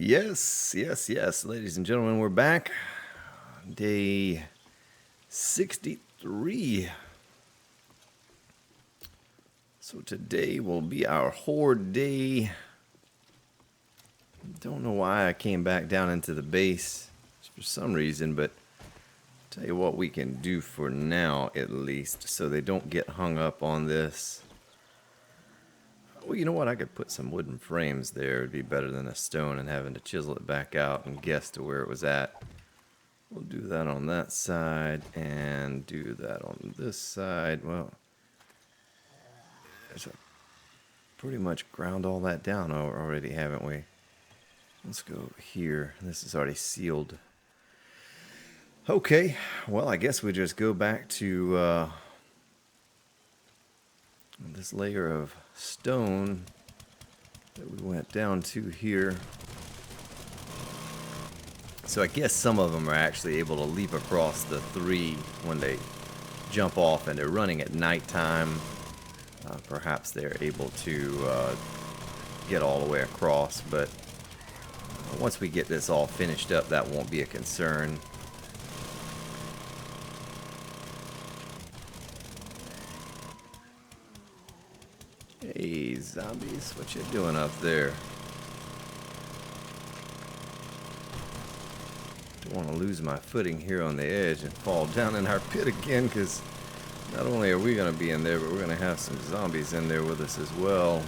Yes, yes, yes, ladies and gentlemen, we're back. Day 63. So today will be our horde day. Don't know why I came back down into the base for some reason, but I'll tell you what we can do for now at least, so they don't get hung up on this. Well, you know what? I could put some wooden frames there. It'd be better than a stone and having to chisel it back out and guess to where it was at. We'll do that on that side and do that on this side. Well, there's a pretty much ground all that down already, haven't we? Let's go here. This is already sealed. Okay, well, I guess we just go back to this layer of stone that we went down to here. So I guess some of them are actually able to leap across the 3 when they jump off, and they're running at nighttime. Perhaps they're able to get all the way across, but once we get this all finished up, that won't be a concern. Hey, zombies, what you doing up there? Don't want to lose my footing here on the edge and fall down in our pit again, because not only are we going to be in there, but we're going to have some zombies in there with us as well.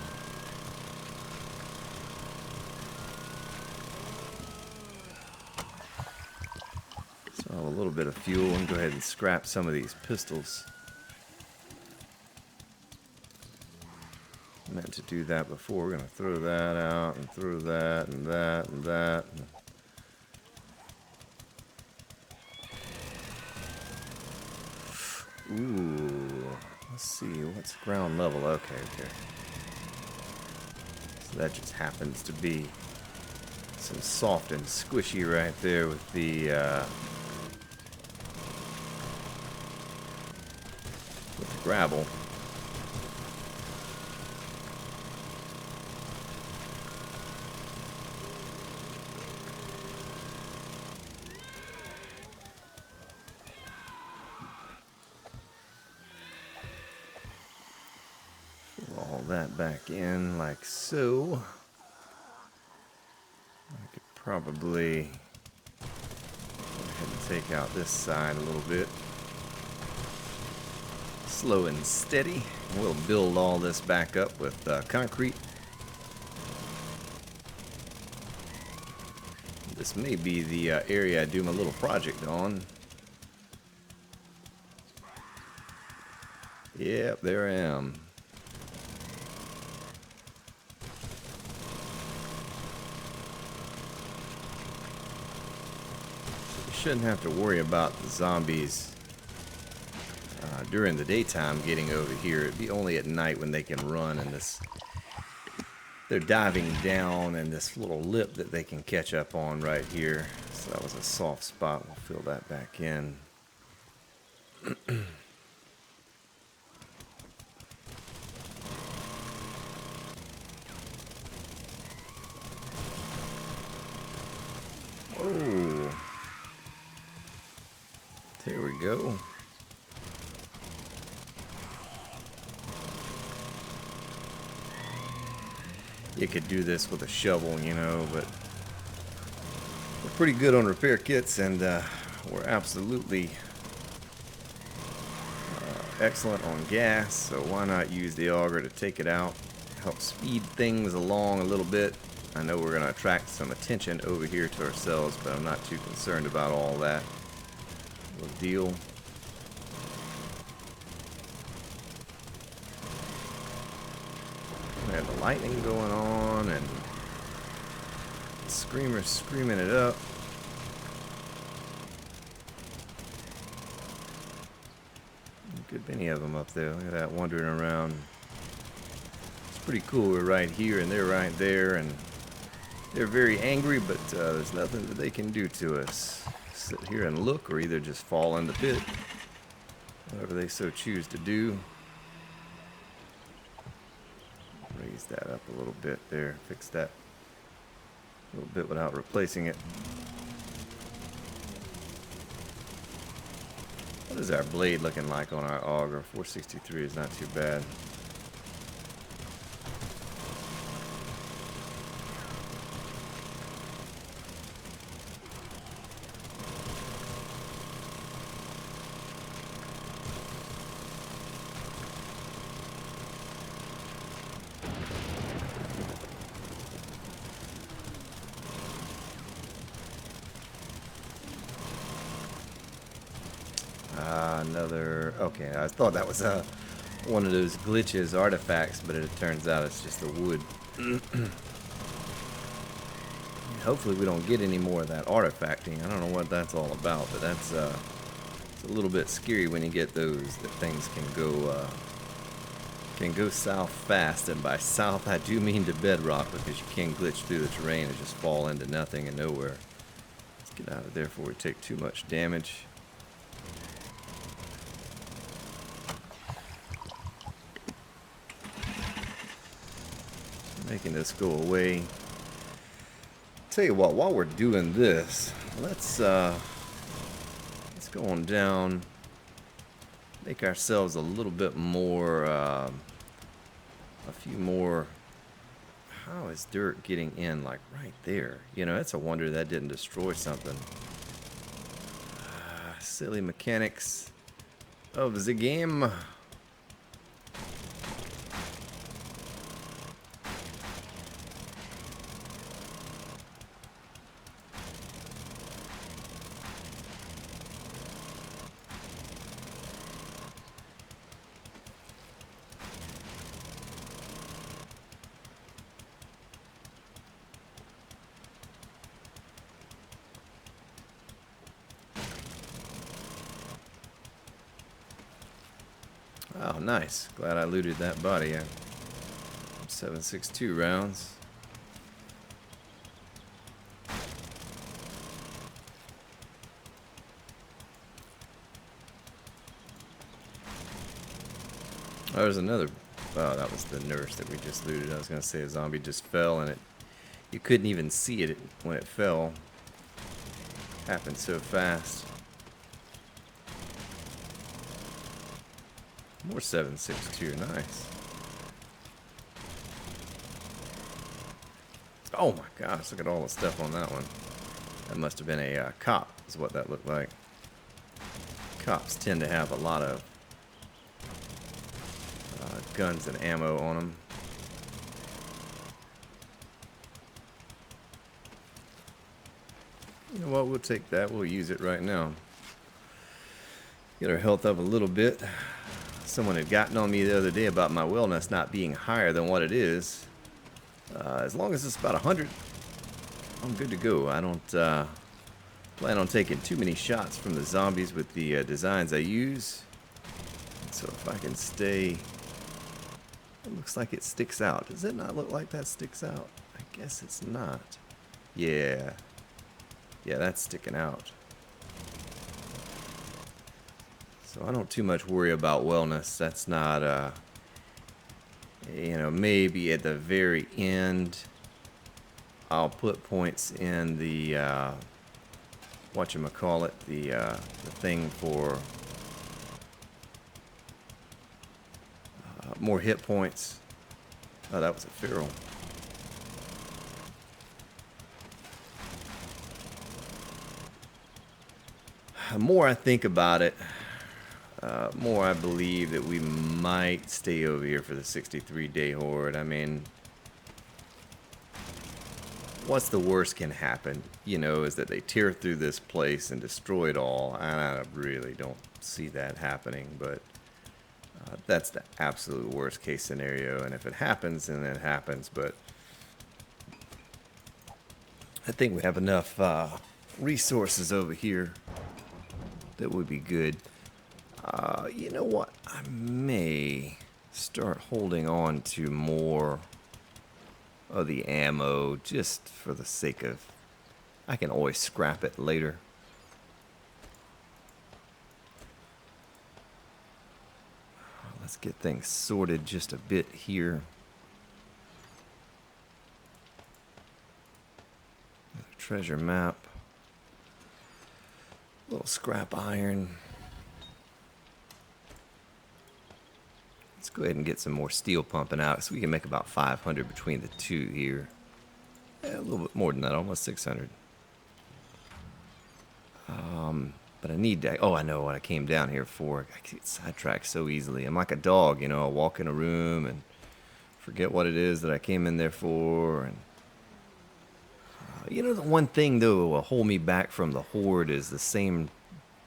So I'll have a little bit of fuel and go ahead and scrap some of these pistols. I meant to do that before. We're going to throw that out and throw that and that and that. Ooh, let's see, what's ground level? Okay. So that just happens to be some soft and squishy right there with the gravel. All that back in like so. I could probably go ahead and take out this side a little bit. Slow and steady. We'll build all this back up with concrete. This may be the area I do my little project on. Yep, there I am. Shouldn't have to worry about the zombies during the daytime getting over here. It'd be only at night when they can run, and they're diving down in this little lip that they can catch up on right here. So that was a soft spot. We'll fill that back in. Oh. There we go. You could do this with a shovel, you know, but we're pretty good on repair kits, and we're absolutely excellent on gas, so why not use the auger to take it out, help speed things along a little bit. I know we're going to attract some attention over here to ourselves, but I'm not too concerned about all that. Little deal. We have the lightning going on and the screamers screaming it up. Good many of them up there. Look at that, wandering around. It's pretty cool. We're right here and they're right there, and they're very angry, but there's nothing that they can do to us. Sit here and look, or either just fall in the pit. Whatever they so choose to do. Raise that up a little bit there. Fix that little bit without replacing it. What is our blade looking like on our auger? 463 is not too bad. Another... Okay, I thought that was one of those glitches, artifacts, but it turns out it's just the wood. Hopefully we don't get any more of that artifacting. I don't know what that's all about, but that's it's a little bit scary when you get those, that things can go south fast. And by south I do mean to bedrock, because you can glitch through the terrain and just fall into nothing and nowhere. Let's get out of there before we take too much damage. Making this go away. Tell you what, while we're doing this, let's go on down, make ourselves a little bit more, a few more. How is dirt getting in like right there? You know, it's a wonder that didn't destroy something. Silly mechanics of the game. Oh, nice. Glad I looted that body. 7.62 rounds. Oh, there's another. Oh, that was the nurse that we just looted. I was going to say a zombie just fell, and you couldn't even see it when it fell. Happened so fast. More 7.62, nice. Oh my gosh, look at all the stuff on that one. That must have been a cop, is what that looked like. Cops tend to have a lot of guns and ammo on them. You know what, we'll take that, we'll use it right now. Get our health up a little bit. Someone had gotten on me the other day about my wellness not being higher than what it is. As long as it's about 100, I'm good to go. I don't plan on taking too many shots from the zombies with the designs I use. So if I can stay... It looks like it sticks out. Does it not look like that sticks out? I guess it's not. Yeah. Yeah, that's sticking out. So I don't too much worry about wellness. That's not, you know, maybe at the very end I'll put points in the, whatchamacallit, the thing for more hit points. Oh, that was a feral. The more I think about it, more I believe that we might stay over here for the 63-day horde. I mean, what's the worst can happen, you know, is that they tear through this place and destroy it all. And I really don't see that happening, but that's the absolute worst case scenario. And if it happens, then it happens. But I think we have enough resources over here that would be good. You know what? I may start holding on to more of the ammo just for the sake of... I can always scrap it later. Let's get things sorted just a bit here. treasure map. A little scrap iron. Let's go ahead and get some more steel pumping out so we can make about 500 between the two here. Yeah, a little bit more than that, almost 600. But I need to, oh, I know what I came down here for. I get sidetracked so easily. I'm like a dog, you know, I walk in a room and forget what it is that I came in there for. And you know, the one thing, though, that will hold me back from the horde is the same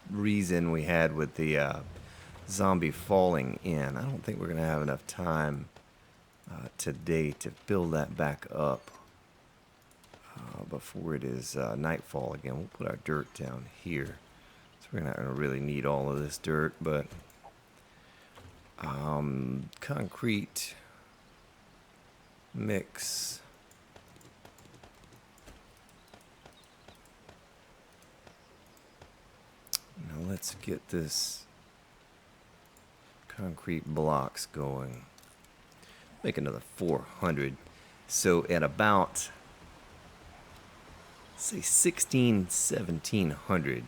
reason we had with the zombie falling in. I don't think we're going to have enough time today to build that back up before it is nightfall again. We'll put our dirt down here. So we're not going to really need all of this dirt, but concrete mix. Now let's get this concrete blocks going. Make another 400. So at about, say, 1700.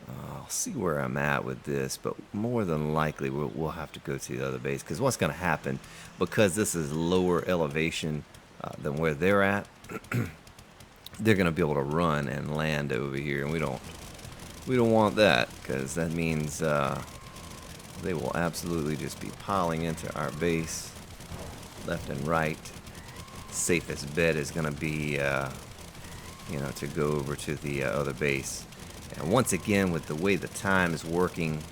I'll see where I'm at with this, but more than likely we'll have to go to the other base, because what's going to happen, because this is lower elevation than where they're at, they're going to be able to run and land over here, and we don't want that, because that means they will absolutely just be piling into our base left and right. Safest bet is going to be you know, to go over to the other base. And once again, with the way the time is working,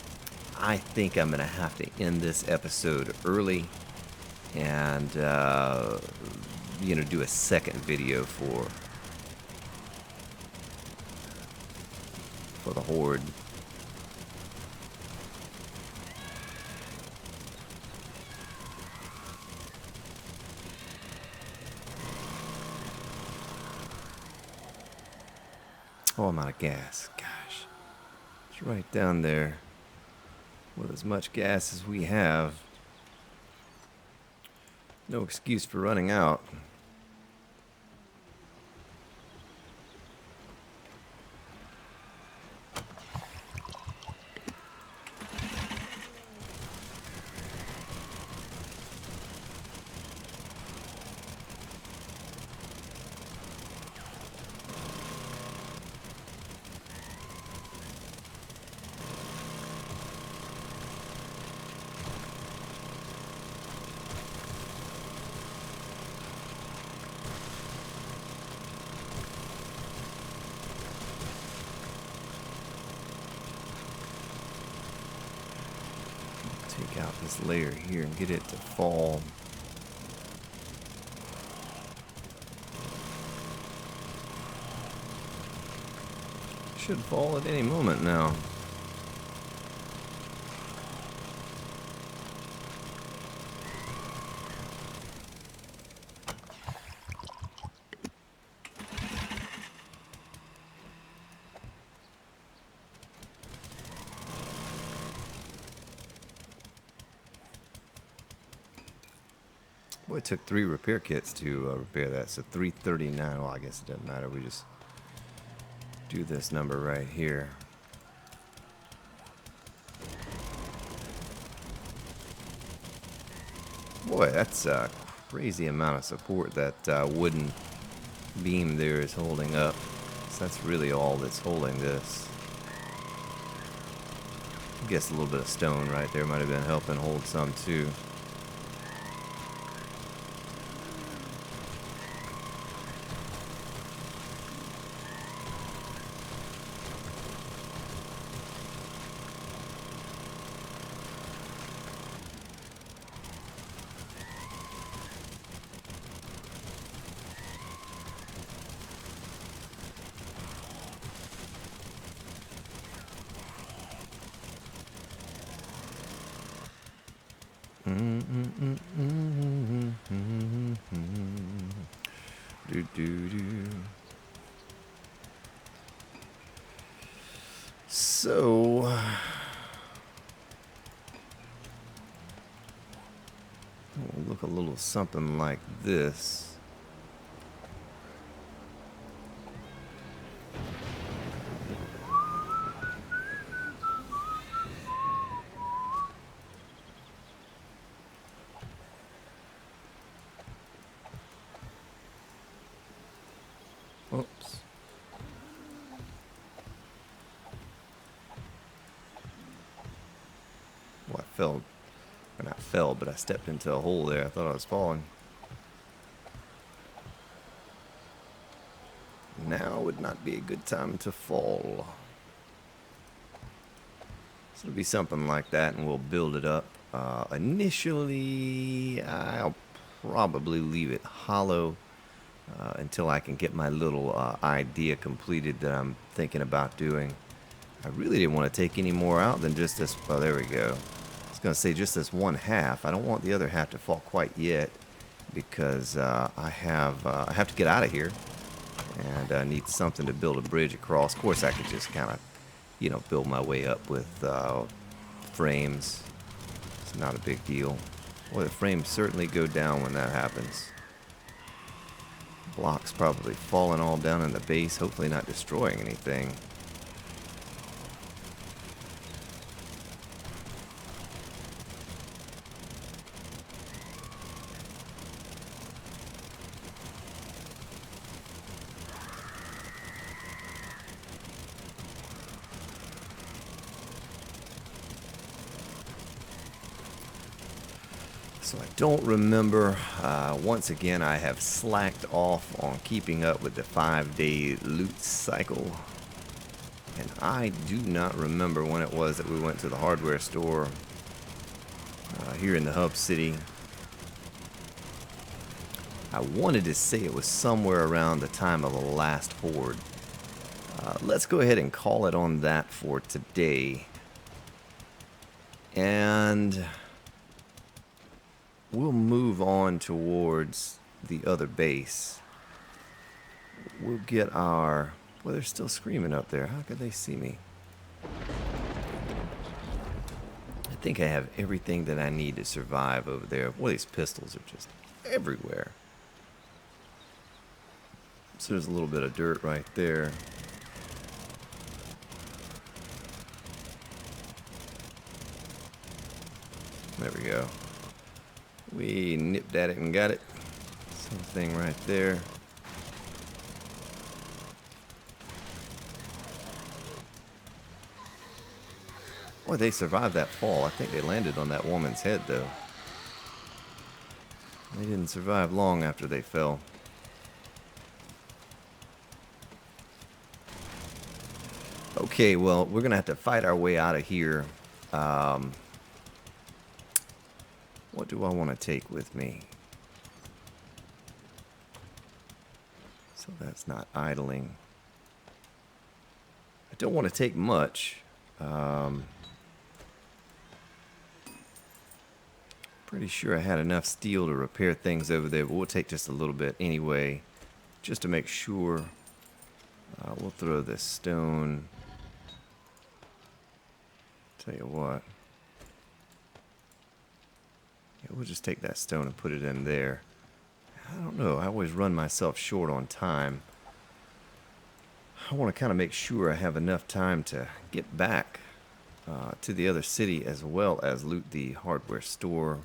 I think I'm going to have to end this episode early and, you know, do a second video for the horde. Oh, I'm out of gas. Gosh. It's right down there with as much gas as we have. No excuse for running out. Take out this layer here and get it to fall. Should fall at any moment now. Boy, it took 3 repair kits to repair that, so 339. Well, I guess it doesn't matter. We just do this number right here. Boy, that's a crazy amount of support that wooden beam there is holding up. So that's really all that's holding this. I guess a little bit of stone right there might have been helping hold some too. So, it'll look a little something like this. Oops. Well, I fell, or not fell, but I stepped into a hole there. I thought I was falling. Now would not be a good time to fall. So it'll be something like that, and we'll build it up. Initially, I'll probably leave it hollow until I can get my little idea completed that I'm thinking about doing. I really didn't want to take any more out than just this. Oh, there we go. I was going to say just this one half. I don't want the other half to fall quite yet because I have to get out of here and I need something to build a bridge across. Of course, I could just kind of, you know, build my way up with frames. It's not a big deal. Boy, the frames certainly go down when that happens. Blocks probably falling all down in the base, hopefully not destroying anything. So I don't remember. Once again, I have slacked off on keeping up with the 5-day loot cycle. And I do not remember when it was that we went to the hardware store here in the hub city. I wanted to say it was somewhere around the time of the last horde. Let's go ahead and call it on that for today. And we'll move on towards the other base. We'll get our... Well, they're still screaming up there. How could they see me? I think I have everything that I need to survive over there. Well, these pistols are just everywhere. So there's a little bit of dirt right there. There we go. We nipped at it and got it. Same thing right there. Boy, they survived that fall. I think they landed on that woman's head, though. They didn't survive long after they fell. Okay, well, we're going to have to fight our way out of here. What do I want to take with me? So that's not idling. I don't want to take much. Pretty sure I had enough steel to repair things over there, but we'll take just a little bit anyway, just to make sure. We'll throw this stone. Tell you what. Yeah, we'll just take that stone and put it in there. I don't know. I always run myself short on time. I want to kind of make sure I have enough time to get back to the other city as well as loot the hardware store.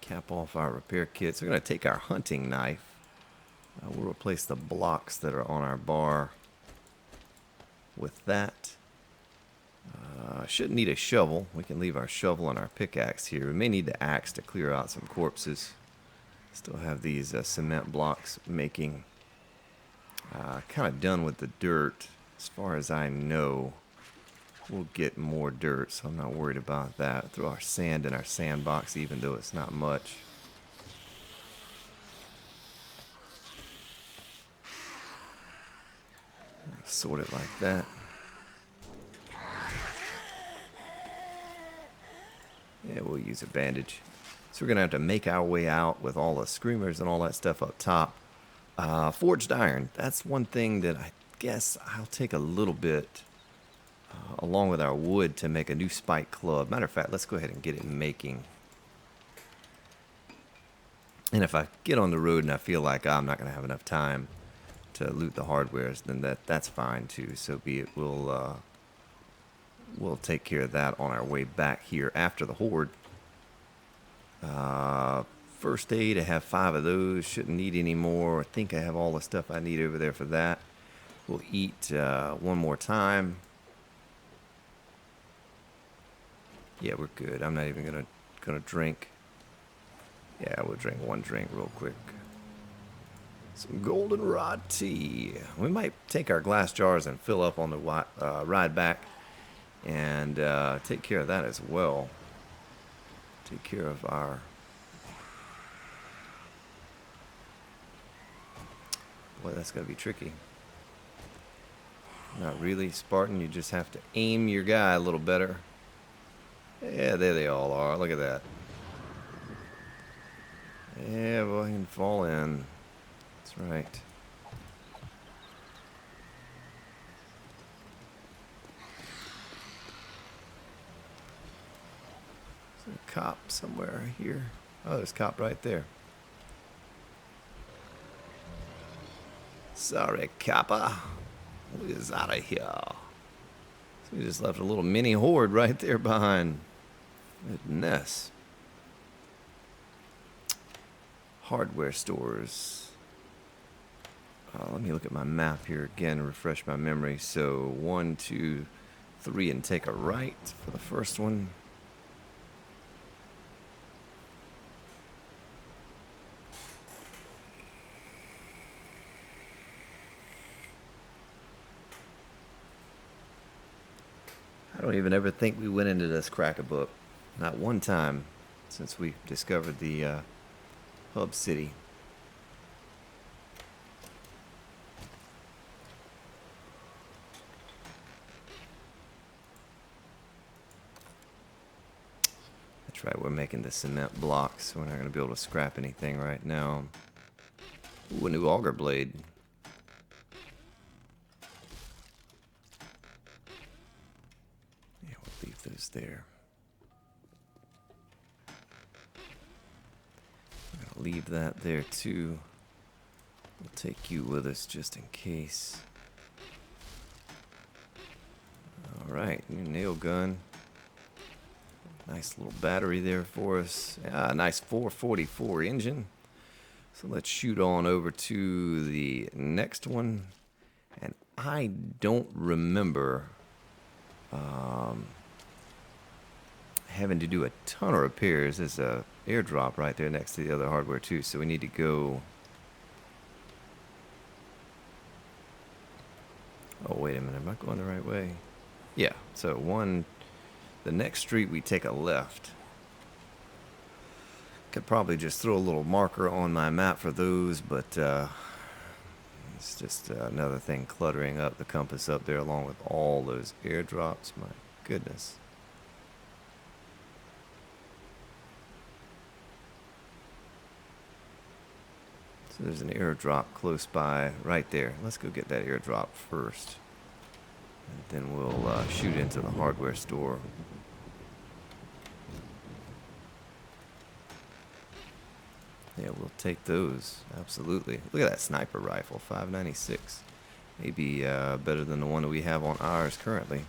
Cap off our repair kits. We're going to take our hunting knife. We'll replace the blocks that are on our bar with that. Shouldn't need a shovel. We can leave our shovel and our pickaxe here. We may need the axe to clear out some corpses. Still have these cement blocks making. Kind of done with the dirt as far as I know. We'll get more dirt, so I'm not worried about that. Throw our sand in our sandbox, even though it's not much. Sort it like that. Yeah, we'll use a bandage. So we're going to have to make our way out with all the screamers and all that stuff up top. Forged iron. That's one thing that I guess I'll take a little bit along with our wood to make a new spike club. Matter of fact, let's go ahead and get it making. And if I get on the road and I feel like I'm not going to have enough time to loot the hardwares, then that's fine too. So be it. We'll take care of that on our way back here after the horde. first aid. I have 5 of those. Shouldn't need any more. I think I have all the stuff I need over there for that. We'll eat one more time. Yeah, we're good. I'm not even gonna drink. Yeah, we'll drink one drink real quick. Some goldenrod tea. We might take our glass jars and fill up on the ride back and take care of that as well. Take care of our... Boy, that's going to be tricky. Not really, Spartan. You just have to aim your guy a little better. Yeah, there they all are. Look at that. Yeah, boy, he can fall in. That's right. There's a cop somewhere here. Oh, there's a cop right there. Sorry, copper. We is out of here. So we just left a little mini horde right there behind. Goodness. Hardware stores. Let me look at my map here again and refresh my memory. So 1, 2, 3, and take a right for the first one. I don't even ever think we went into this crack-a-book. Not one time since we discovered the hub city. That's right, we're making the cement blocks, so we're not going to be able to scrap anything right now. Ooh, a new auger blade. Yeah, we'll leave those there. I'm going to leave that there too. We'll take you with us just in case. Alright, new nail gun. Nice little battery there for us. Nice 444 engine. So let's shoot on over to the next one. And I don't remember having to do a ton of repairs. There's a airdrop right there next to the other hardware too. So we need to go... Oh, wait a minute. Am I going the right way? Yeah. So the next street we take a left. Could probably just throw a little marker on my map for those, but it's just another thing cluttering up the compass up there along with all those airdrops. My goodness. So there's an airdrop close by right there. Let's go get that airdrop first. And then we'll shoot into the hardware store. Yeah, we'll take those. Absolutely. Look at that sniper rifle, 5.96. Maybe better than the one that we have on ours currently.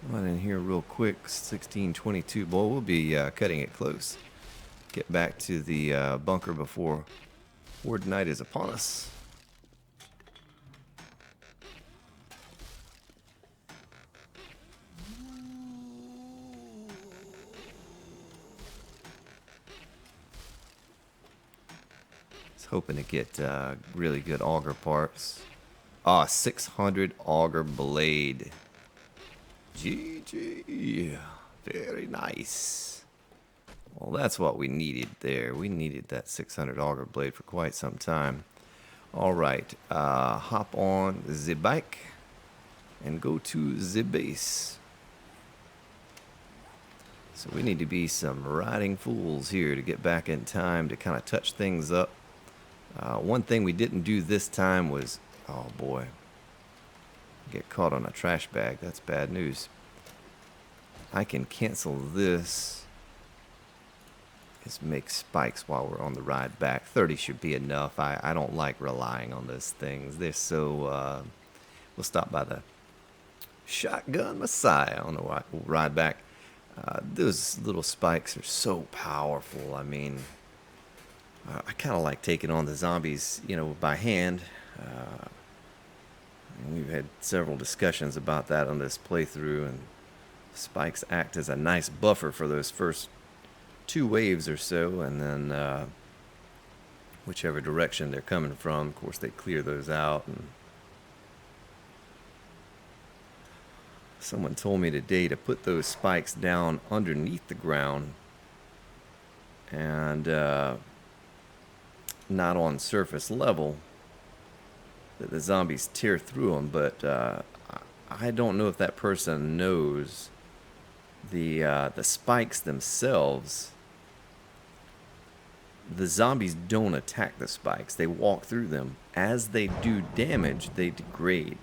Run in here real quick. 1622. Boy, we'll be cutting it close. Get back to the bunker before Horde Night is upon us. Hoping to get really good auger parts. 600 auger blade. GG. Very nice. Well, that's what we needed there. We needed that 600 auger blade for quite some time. Alright, hop on the bike and go to the base. So we need to be some riding fools here to get back in time to kind of touch things up. One thing we didn't do this time was, oh boy, get caught on a trash bag. That's bad news. I can cancel this. Just make spikes while we're on the ride back. 30 should be enough. I don't like relying on those things. They're so, we'll stop by the Shotgun Messiah on the ride back. Those little spikes are so powerful. I mean, I kind of like taking on the zombies, you know, by hand. We've had several discussions about that on this playthrough, and spikes act as a nice buffer for those first two waves or so, and then whichever direction they're coming from, of course, they clear those out. And someone told me today to put those spikes down underneath the ground and not on surface level, that the zombies tear through them. But I don't know if that person knows the spikes themselves. The zombies don't attack the spikes. They walk through them. As they do damage, they degrade.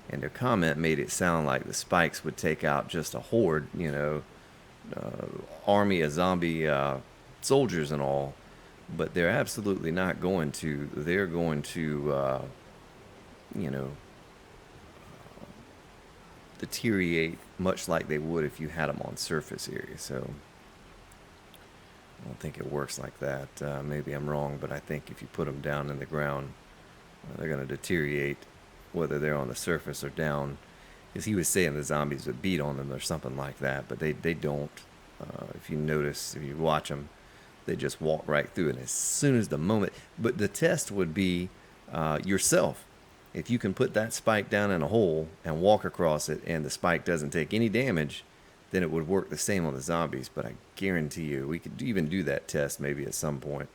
And their comment made it sound like the spikes would take out just a horde, you know, army of zombie soldiers and all. But they're absolutely not going to. They're going to, you know, deteriorate much like they would if you had them on surface area. So I don't think it works like that. Maybe I'm wrong, but I think if you put them down in the ground, they're going to deteriorate, whether they're on the surface or down. Because he was saying the zombies would beat on them or something like that, but they don't. If you notice, if you watch them, they just walk right through it as soon as the moment. But the test would be yourself. If you can put that spike down in a hole and walk across it and the spike doesn't take any damage, then it would work the same on the zombies. But I guarantee you, we could even do that test maybe at some point,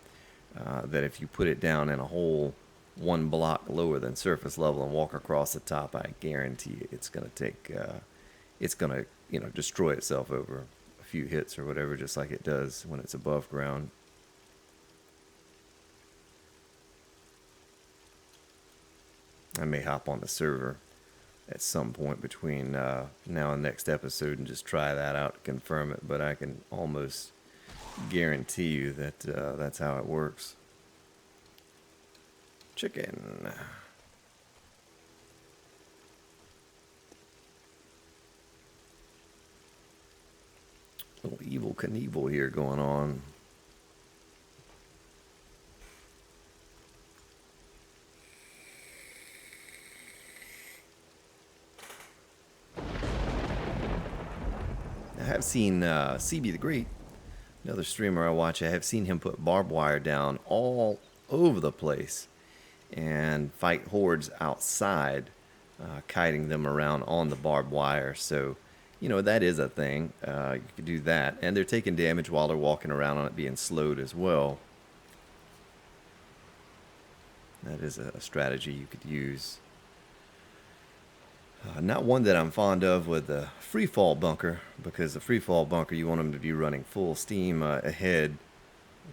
that if you put it down in a hole 1 block lower than surface level and walk across the top, I guarantee you it's going to take, it's going to, you know, destroy itself over a few hits or whatever, just like it does when it's above ground. I may hop on the server at some point between now and next episode and just try that out to confirm it, but I can almost guarantee you that that's how it works. Chicken. Little Evil Knievel here going on. I have seen CB the Great, another streamer I watch. I have seen him put barbed wire down all over the place and fight hordes outside, kiting them around on the barbed wire. So, you know, that is a thing. You could do that. And they're taking damage while they're walking around on it being slowed as well. That is a strategy you could use. Not one that I'm fond of with the free fall bunker, because the free fall bunker, you want them to be running full steam ahead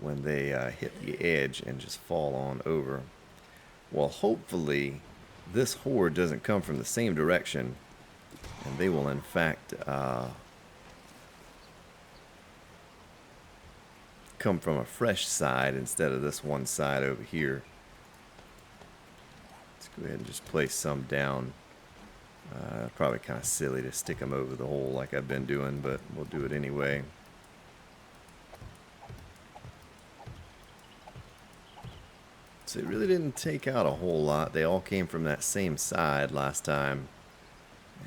when they hit the edge and just fall on over. Well, hopefully this horde doesn't come from the same direction, and they will in fact come from a fresh side instead of this one side over here. Let's go ahead and just place some down. Probably kind of silly to stick them over the hole like I've been doing, but we'll do it anyway. So it really didn't take out a whole lot. They all came from that same side last time.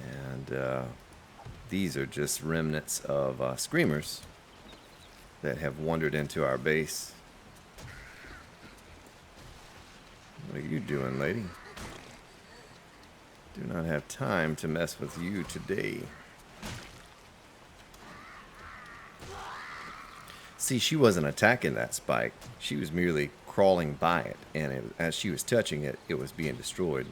And these are just remnants of screamers that have wandered into our base. What are you doing, lady? Do not have time to mess with you today. See, she wasn't attacking that spike. She was merely crawling by it, and as she was touching it, it was being destroyed.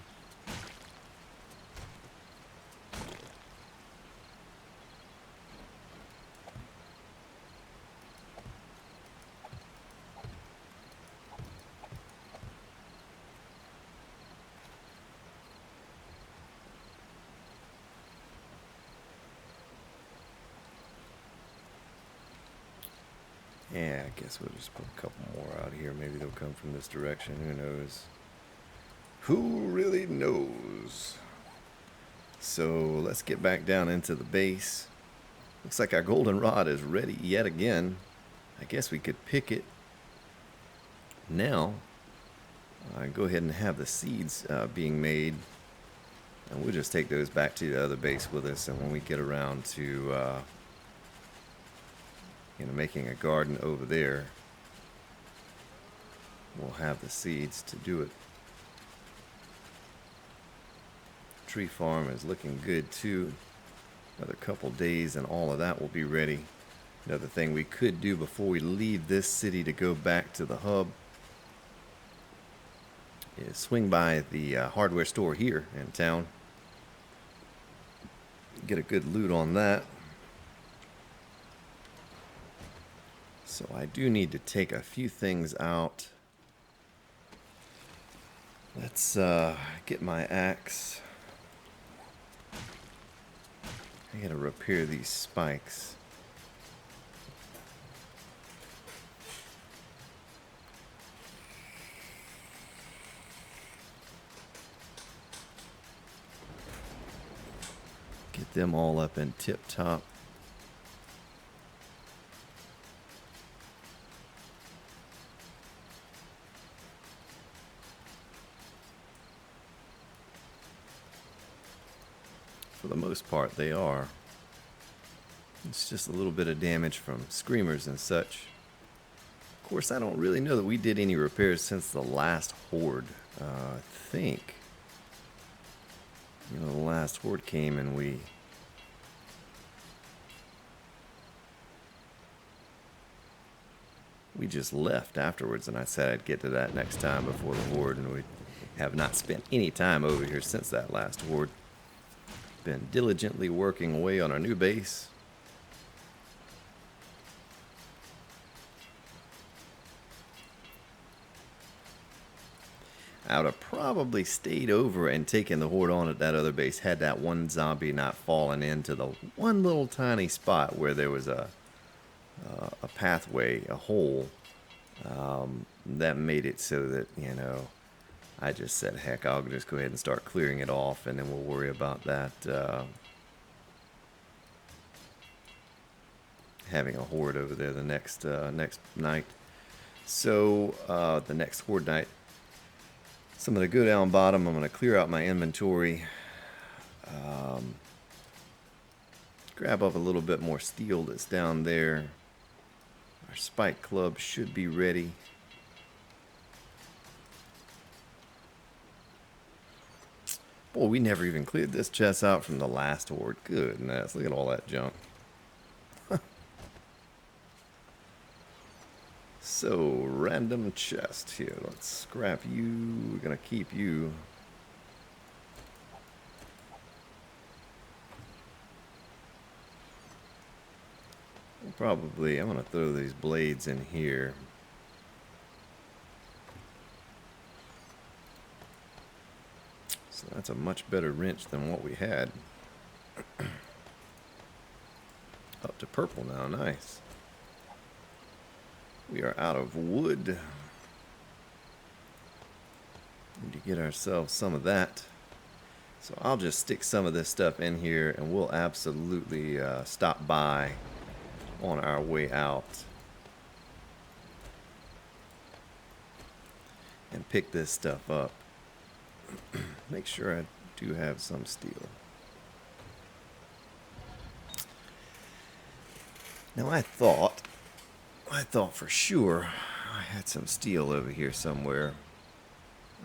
Yeah, I guess we'll just put a couple more out here. Maybe they'll come from this direction. Who knows? Who really knows? So let's get back down into the base. Looks like our goldenrod is ready yet again. I guess we could pick it now. Go ahead and have the seeds being made. And we'll just take those back to the other base with us. And when we get around to making a garden over there, we'll have the seeds to do it. Tree farm is looking good too. Another couple days and all of that will be ready. Another thing we could do before we leave this city to go back to the hub is swing by the hardware store here in town. Get a good loot on that. So I do need to take a few things out. Let's get my axe. I gotta repair these spikes. Get them all up in tip top. For the most part, they are. It's just a little bit of damage from screamers and such. Of course, I don't really know that we did any repairs since the last horde. I think, the last horde came and we just left afterwards, and I said I'd get to that next time before the horde, and we have not spent any time over here since that last horde. Been diligently working away on our new base. I would have probably stayed over and taken the horde on at that other base had that one zombie not fallen into the one little tiny spot where there was a pathway, a hole, that made it so that, I just said, heck, I'll just go ahead and start clearing it off, and then we'll worry about that, having a horde over there the next night. So, the next horde night, so I'm going to go down bottom, I'm going to clear out my inventory, grab up a little bit more steel that's down there. Our spike club should be ready. Boy, we never even cleared this chest out from the last horde. Goodness, look at all that junk. So, random chest here. Let's scrap you. We're going to keep you. Probably, I'm going to throw these blades in here. So that's a much better wrench than what we had. Up to purple now, nice. We are out of wood. Need to get ourselves some of that. So I'll just stick some of this stuff in here, and we'll absolutely stop by on our way out and pick this stuff up. Make sure I do have some steel. Now I thought for sure I had some steel over here somewhere.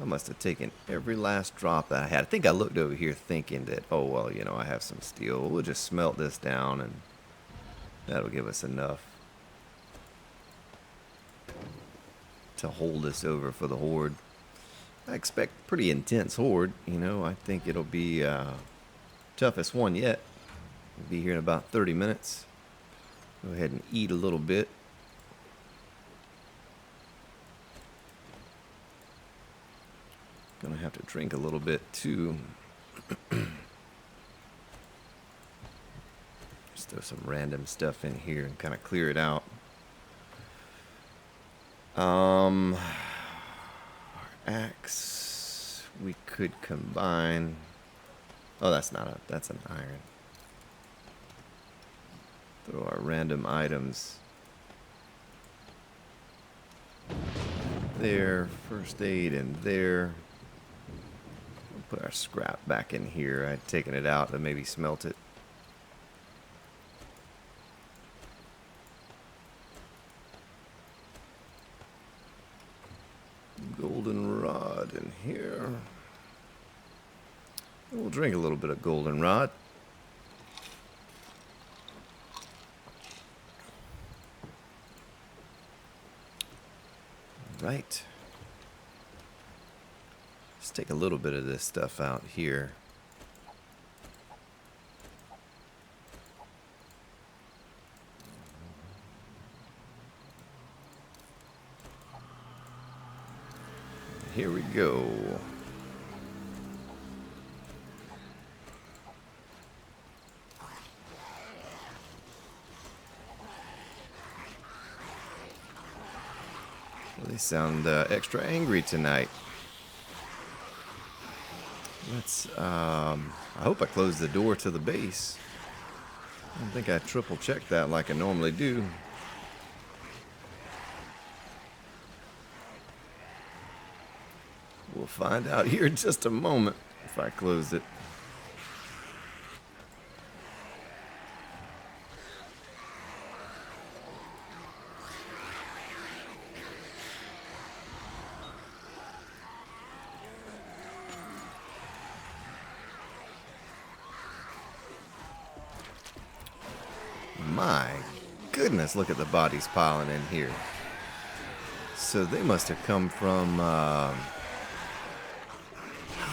I must have taken every last drop that I had. I think I looked over here thinking that, oh well, I have some steel. We'll just smelt this down and that'll give us enough to hold us over for the horde. I expect pretty intense horde, I think it'll be toughest one yet. We'll be here in about 30 minutes. Go ahead and eat a little bit. Gonna have to drink a little bit too. Just throw some random stuff in here and kind of clear it out. Our axe we could combine. Oh, that's not a, that's an iron. Throw our random items there, first aid in there. We'll put our scrap back in here. I'd taken it out and maybe smelt it. Goldenrod in here. We'll drink a little bit of goldenrod. Right. Let's take a little bit of this stuff out here. Here we go. They sound extra angry tonight. Let's, I hope I closed the door to the base. I don't think I triple checked that like I normally do. We'll find out here in just a moment if I closed it. My goodness, look at the bodies piling in here. So they must have come from, how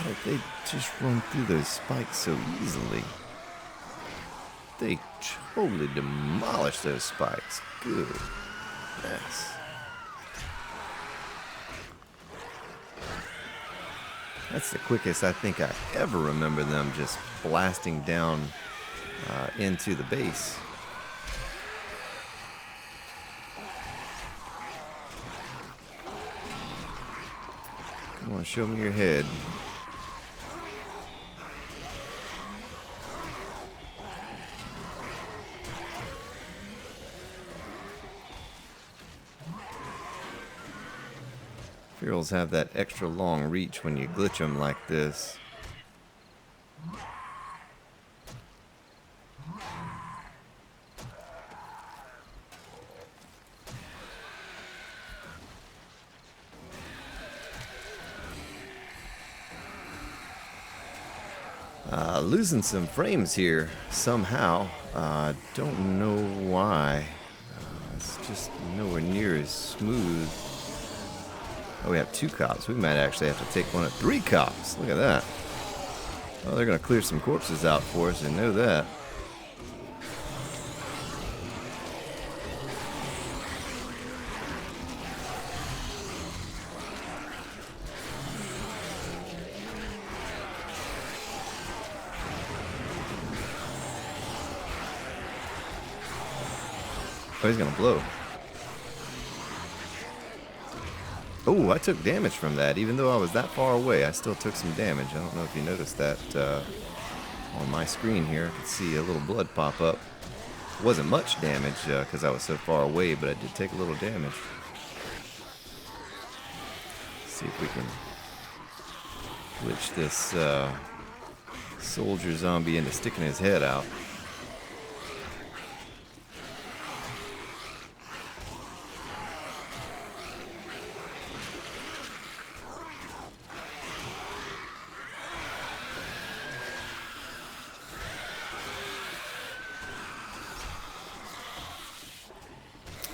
did they just run through those spikes so easily? They totally demolished those spikes. Goodness. That's the quickest I think I ever remember them just blasting down into the base. Come on, show me your head. Ferals have that extra long reach when you glitch them like this. Losing some frames here somehow. Don't know why. It's just nowhere near as smooth. Oh, we have 2 cops. We might actually have to take one of 3 cops. Look at that. Oh, they're going to clear some corpses out for us. I know that. Oh, he's gonna blow. Oh, I took damage from that. Even though I was that far away, I still took some damage. I don't know if you noticed that on my screen here. I could see a little blood pop up. It wasn't much damage because I was so far away, but I did take a little damage. Let's see if we can glitch this soldier zombie into sticking his head out.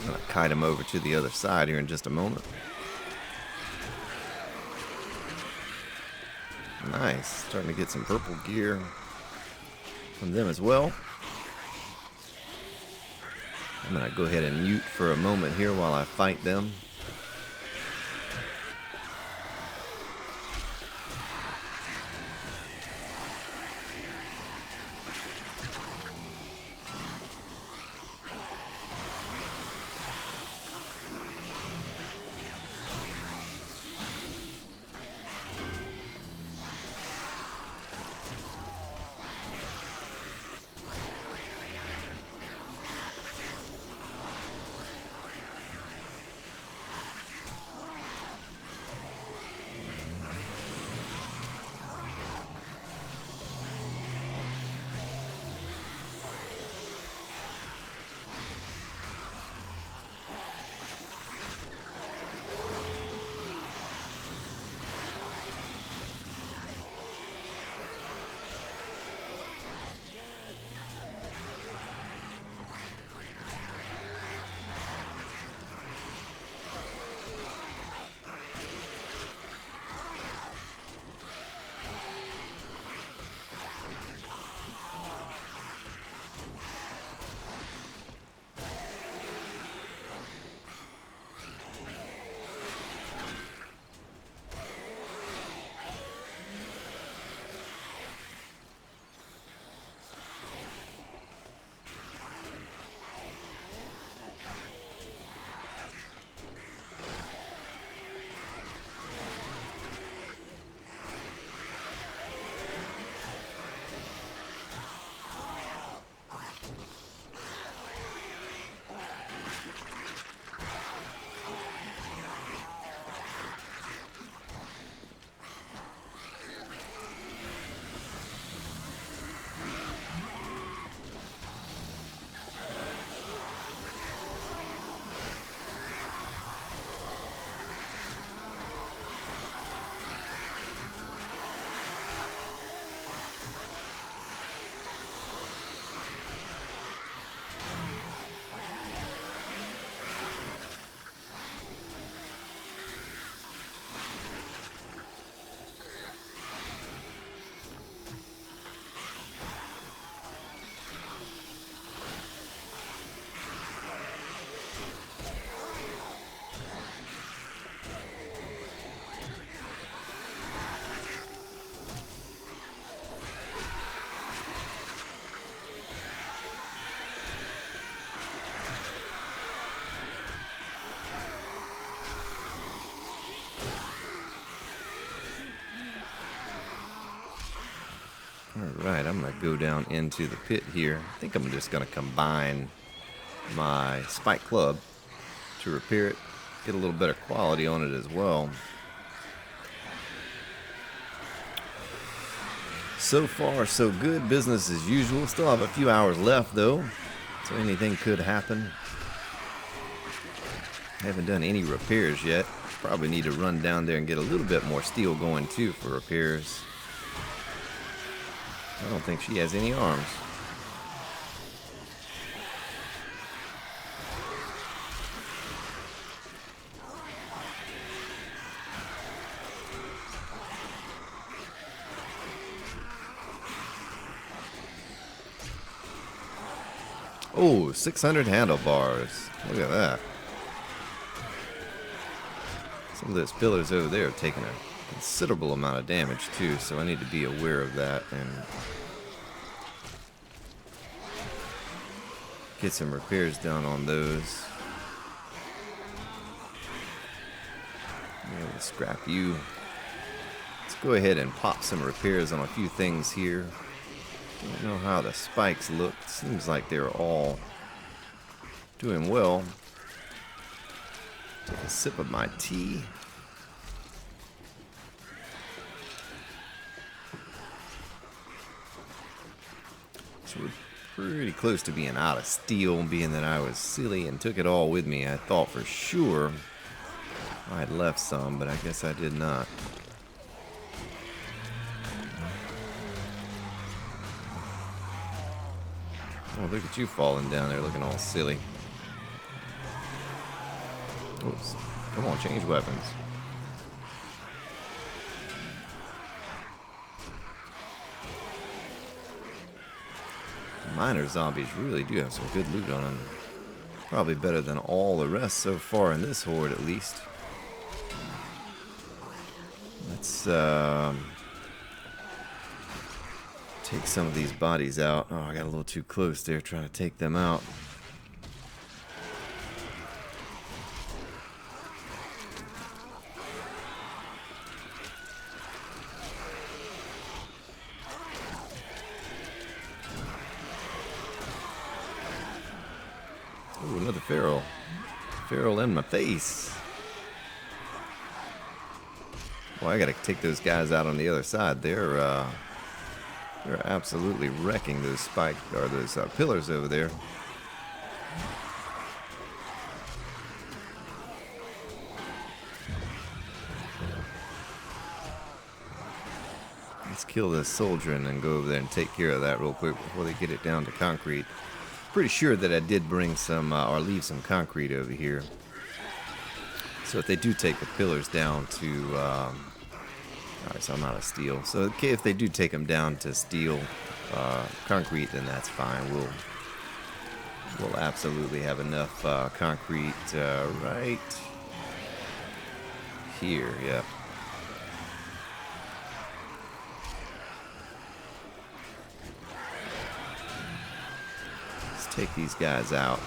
I'm going to kite him over to the other side here in just a moment. Nice. Starting to get some purple gear from them as well. I'm going to go ahead and mute for a moment here while I fight them. Alright, I'm going to go down into the pit here. I think I'm just going to combine my spike club to repair it, get a little better quality on it as well. So far, so good. Business as usual. Still have a few hours left, though, so anything could happen. Haven't done any repairs yet. Probably need to run down there and get a little bit more steel going, too, for repairs. I don't think she has any arms. Oh, 600 handlebars. Look at that. Some of those pillars over there have taken a considerable amount of damage too, so I need to be aware of that and get some repairs done on those. We'll scrap you. Let's go ahead and pop some repairs on a few things here. Don't know how the spikes look. Seems like they're all doing well. Take a sip of my tea. So we're pretty close to being out of steel, being that I was silly and took it all with me. I thought for sure I had left some, but I guess I did not. Oh, look at you falling down there looking all silly. Oops. Come on, change weapons. Miner zombies really do have some good loot on them. Probably better than all the rest so far in this horde, at least. Let's take some of these bodies out. Oh, I got a little too close there trying to take them out. Ooh, another feral. Feral in my face. Well, I gotta take those guys out on the other side. They're absolutely wrecking those spike or those pillars over there. Let's kill this soldier and then go over there and take care of that real quick before they get it down to concrete. Pretty sure that I did bring some or leave some concrete over here. So if they do take the pillars down to alright, so I'm out of steel. So okay, if they do take them down to steel concrete, then that's fine. We'll absolutely have enough concrete right here. Yep. Let's take these guys out.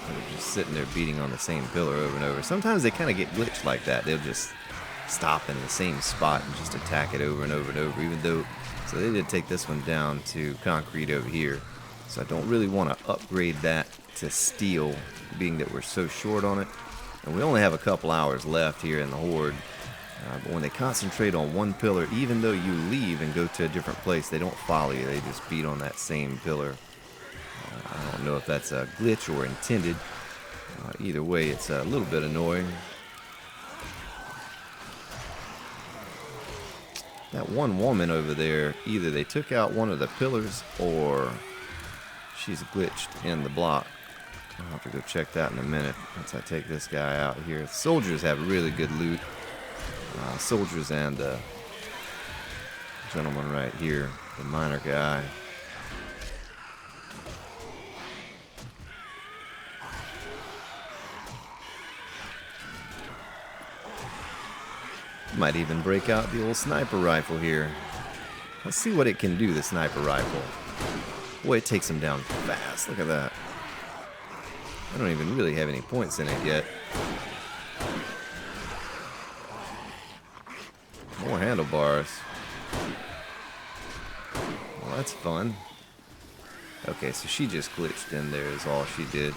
They're just sitting there beating on the same pillar over and over. Sometimes they kind of get glitched like that. They'll just stop in the same spot and just attack it over and over and over, even though... So they did take this one down to concrete over here. So I don't really want to upgrade that to steel, being that we're so short on it. And we only have a couple hours left here in the horde. But when they concentrate on one pillar, even though you leave and go to a different place, they don't follow you. They just beat on that same pillar. I don't know if that's a glitch or intended. Either way, it's a little bit annoying. That one woman over there, either they took out one of the pillars or she's glitched in the block. I'll have to go check that in a minute once I take this guy out here. Soldiers have really good loot. Soldiers and the gentleman right here, the miner guy. Might even break out the old sniper rifle here. Let's see what it can do, the sniper rifle. Boy, it takes them down fast. Look at that. I don't even really have any points in it yet. More handlebars. Well, that's fun. Okay, so she just glitched in there is all she did.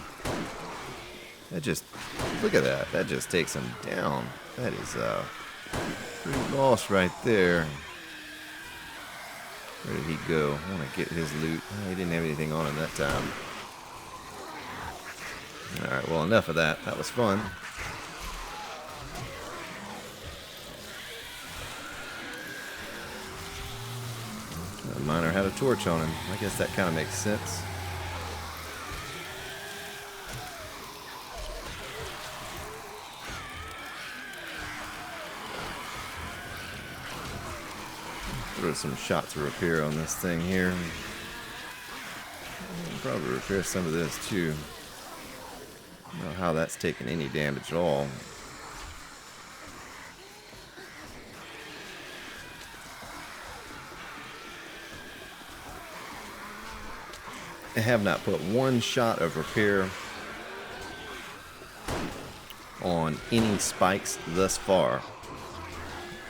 That just, look at that. That just takes him down. That is pretty boss right there. Where did he go? I want to get his loot. Oh, he didn't have anything on him that time. Alright, well, enough of that. That was fun. The miner had a torch on him. I guess that kind of makes sense. Throw some shots of repair on this thing here. I'll probably repair some of this too. I don't know how that's taking any damage at all. I have not put one shot of repair on any spikes thus far,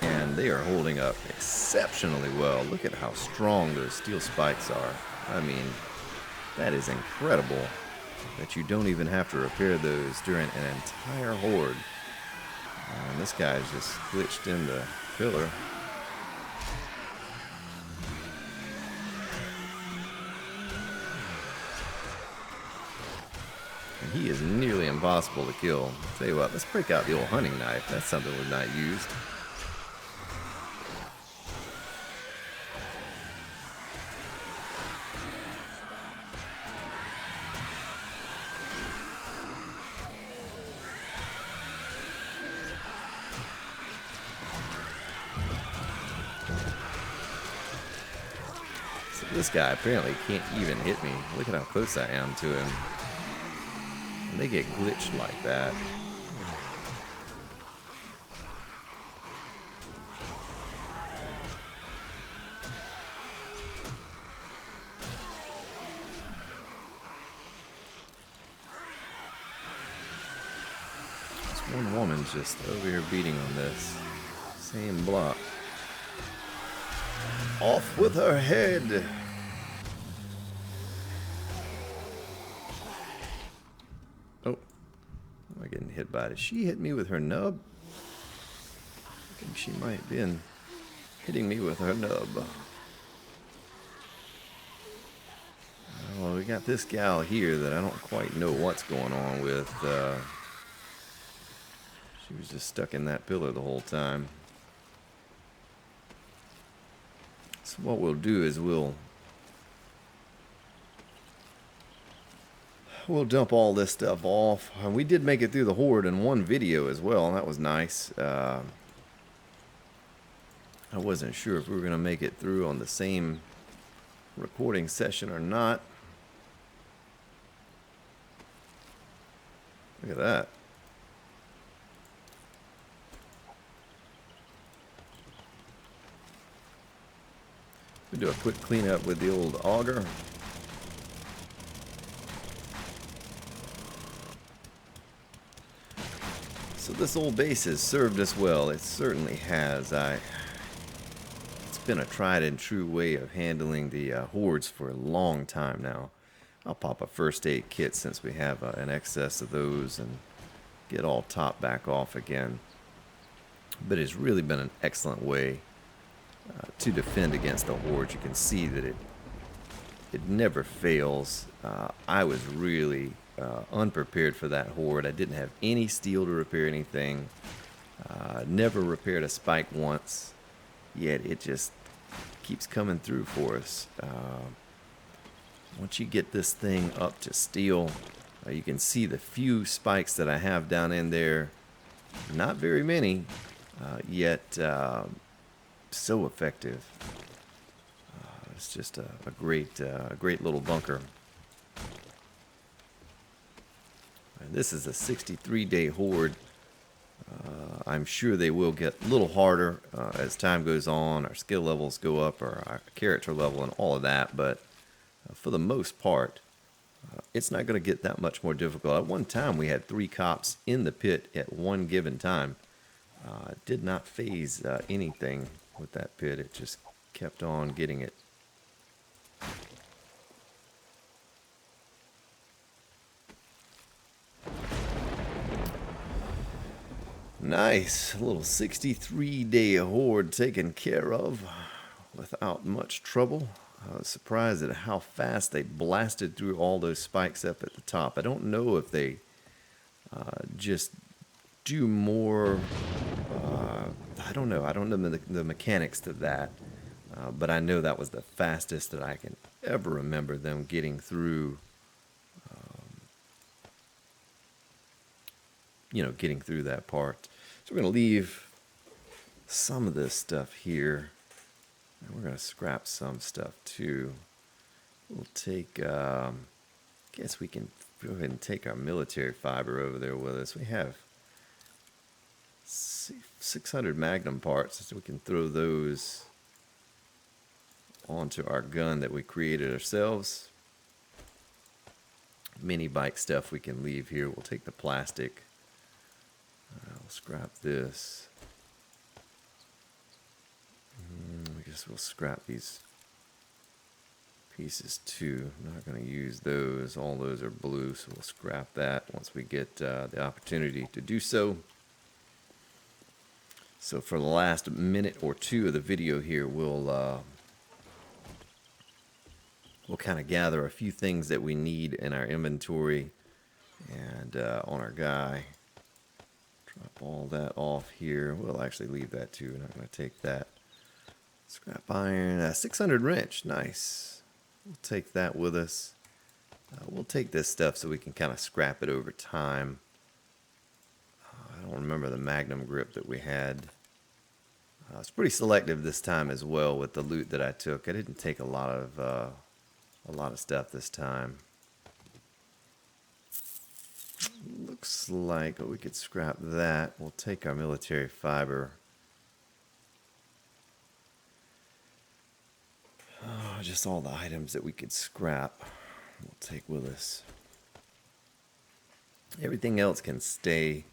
and they are holding up exceptionally well. Look at how strong those steel spikes are. I mean, that is incredible that you don't even have to repair those during an entire horde. And this guy's just glitched in the pillar. And he is nearly impossible to kill. I'll tell you what, let's break out the old hunting knife. That's something we've not used. This guy apparently can't even hit me. Look at how close I am to him. And they get glitched like that. This one woman's just over here beating on this same block. Off with her head! Oh, am I getting hit by it? Did she hit me with her nub? I think she might have been hitting me with her nub. Well, we got this gal here that I don't quite know what's going on with. She was just stuck in that pillar the whole time. So what we'll do is we'll dump all this stuff off. We did make it through the horde in one video as well, and that was nice. I wasn't sure if we were going to make it through on the same recording session or not. Look at that. We'll do a quick cleanup with the old auger. So this old base has served us well. It certainly has. It's been a tried and true way of handling the hordes for a long time now. I'll pop a first aid kit since we have an excess of those and get all topped back off again. But it's really been an excellent way to defend against the horde. You can see that it never fails. I was really unprepared for that horde. I didn't have any steel to repair anything. Never repaired a spike once, yet it just keeps coming through for us. Once you get this thing up to steel, you can see the few spikes that I have down in there. Not very many, yet so effective. It's just a great little bunker. And this is a 63-day horde. I'm sure they will get a little harder as time goes on. Our skill levels go up, or our character level, and all of that. But for the most part, it's not going to get that much more difficult. At one time, we had 3 cops in the pit at one given time. Did not phase anything with that pit. It just kept on getting it. Nice. A little 63-day horde taken care of without much trouble. I was surprised at how fast they blasted through all those spikes up at the top. I don't know if they just do more. I don't know. I don't know the mechanics to that. But I know that was the fastest that I can ever remember them getting through. Getting through that part. So we're going to leave some of this stuff here. And we're going to scrap some stuff too. We'll take, guess we can go ahead and take our military fiber over there with us. We have 600 Magnum parts, so we can throw those onto our gun that we created ourselves. Mini bike stuff we can leave here. We'll take the plastic. We'll scrap this. I guess we'll scrap these pieces too. I'm not going to use those. All those are blue, so we'll scrap that once we get the opportunity to do so. So for the last minute or two of the video here, we'll kind of gather a few things that we need in our inventory and on our guy. Drop all that off here. We'll actually leave that too. We're not going to take that. Scrap iron, 600 wrench. Nice. We'll take that with us. We'll take this stuff so we can kind of scrap it over time. I don't remember the Magnum grip that we had. It's pretty selective this time as well with the loot that I took. I didn't take a lot of stuff this time. Looks like we could scrap that. We'll take our military fiber. Just all the items that we could scrap, we'll take with us. Everything else can stay.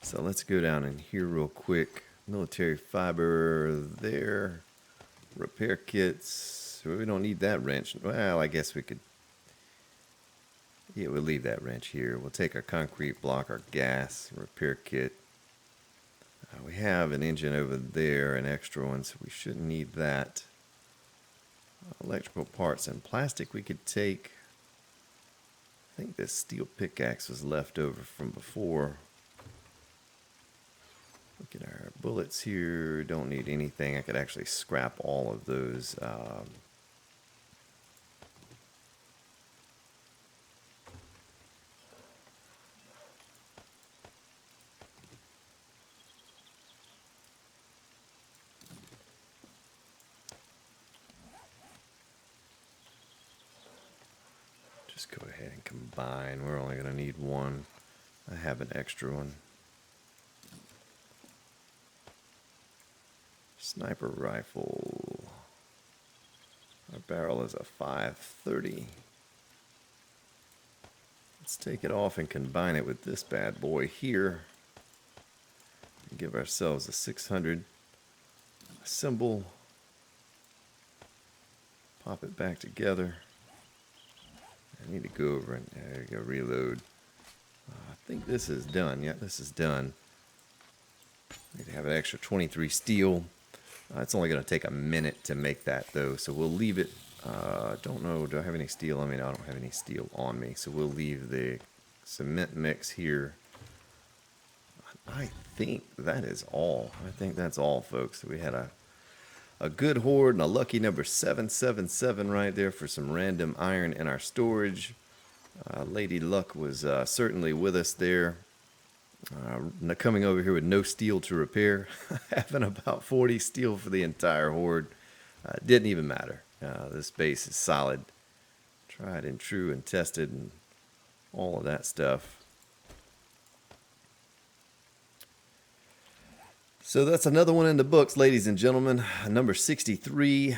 So let's go down in here real quick. Military fiber there. Repair kits. We don't need that wrench. Well, I guess we could. Yeah, we'll leave that wrench here. We'll take our concrete block, our gas, repair kit. We have an engine over there, an extra one, so we shouldn't need that. Electrical parts and plastic we could take. I think this steel pickaxe was left over from before. Look at our bullets here. Don't need anything. I could actually scrap all of those. Just go ahead and combine. We're only going to need one. I have an extra one. Sniper rifle. Our barrel is a 530. Let's take it off and combine it with this bad boy here. And give ourselves a 600 symbol. Pop it back together. I need to go over and there you go, reload. I think this is done. Yeah, this is done. Need to have an extra 23 steel. It's only going to take a minute to make that though, so we'll leave it. Don't know, do I have any steel? I mean, I don't have any steel on me, so we'll leave the cement mix here. I think that is all. I think that's all, folks. We had a good horde and a lucky number 777 right there for some random iron in our storage. Lady Luck was certainly with us there. Coming over here with no steel to repair, having about 40 steel for the entire horde. Didn't even matter. This base is solid, tried and true and tested and all of that stuff. So that's another one in the books, ladies and gentlemen. Number 63,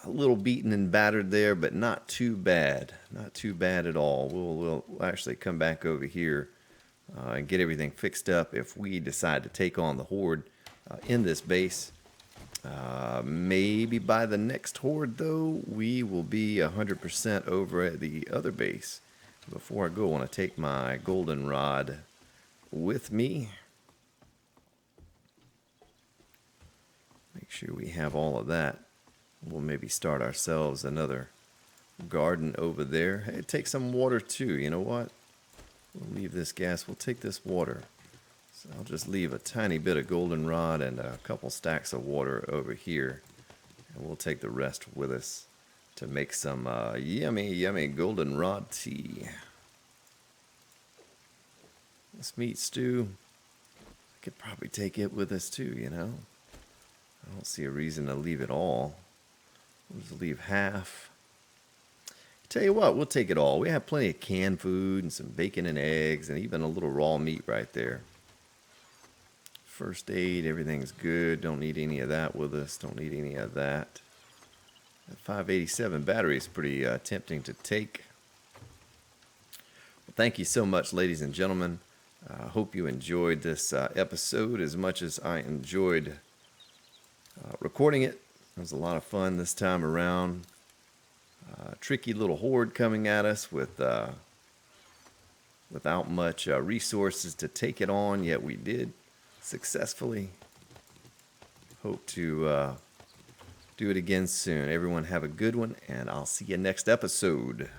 a little beaten and battered there, but not too bad. Not too bad at all. We'll actually come back over here and get everything fixed up if we decide to take on the horde in this base. Maybe by the next horde, though, we will be 100% over at the other base. Before I go, I want to take my goldenrod with me. Make sure we have all of that. We'll maybe start ourselves another garden over there. Hey, take some water too. You know what? We'll leave this gas. We'll take this water. So I'll just leave a tiny bit of goldenrod and a couple stacks of water over here. And we'll take the rest with us to make some yummy, yummy goldenrod tea. This meat stew, I could probably take it with us too, you know. I don't see a reason to leave it all. We'll just leave half. Tell you what, we'll take it all. We have plenty of canned food and some bacon and eggs and even a little raw meat right there. First aid, everything's good. Don't need any of that with us. Don't need any of that. That 587 battery is pretty tempting to take. Well, thank you so much, ladies and gentlemen. I hope you enjoyed this episode as much as I enjoyed recording it. It was a lot of fun this time around. Tricky little horde coming at us with without much resources to take it on, yet we did successfully. Hope to do it again soon. Everyone have a good one, and I'll see you next episode.